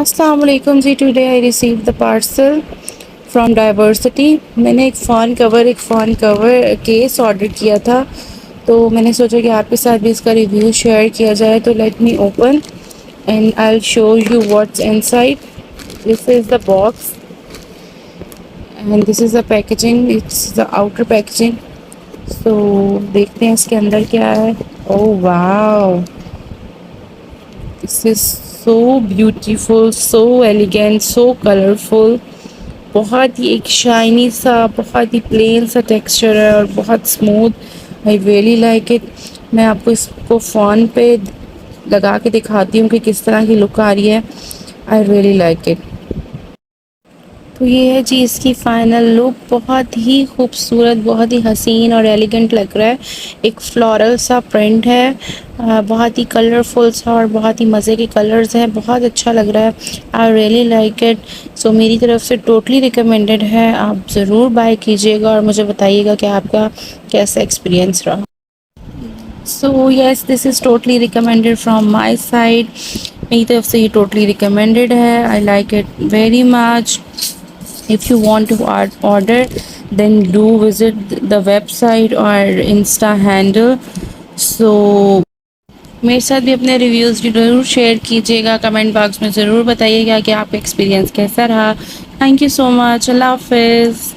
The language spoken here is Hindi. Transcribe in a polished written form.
अस्सलाम वालेकुम जी। Today I receive the parcel from diversity. मैंने एक फ़ोन कवर केस ऑर्डर किया था, तो मैंने सोचा कि आपके साथ भी इसका रिव्यू शेयर किया जाए। तो let me open and I will show you what's inside. This is the box and this is the packaging, it's the outer packaging. So देखते हैं इसके अंदर क्या है। Oh wow, this is so beautiful, so elegant, so colourful. बहुत ही एक शाइनी सा, बहुत ही प्लेन सा टेक्सचर है और बहुत smooth. I really like it. मैं आपको इसको फ़ोन पे लगा के दिखाती हूँ कि किस तरह की लुक आ रही है। I really like it. तो ये है जी इसकी फ़ाइनल लुक। बहुत ही खूबसूरत, बहुत ही हसीन और एलिगेंट लग रहा है। एक फ्लोरल सा प्रिंट है, बहुत ही कलरफुल सा और बहुत ही मज़े के कलर्स हैं। बहुत अच्छा लग रहा है। I really like it. So मेरी तरफ से टोटली रिकमेंडेड है। आप ज़रूर बाय कीजिएगा और मुझे बताइएगा कि आपका कैसा एक्सपीरियंस रहा। So yes, this is totally recommended from my side. मेरी तरफ से ये टोटली रिकमेंडेड है। I like it very much. If you want to order, then do visit the website or Insta handle. So मेरे साथ भी अपने रिव्यूज़ ज़रूर शेयर कीजिएगा। कमेंट बॉक्स में ज़रूर बताइएगा कि आपका एक्सपीरियंस कैसा रहा। Thank you so much. अल्लाह हाफिज़।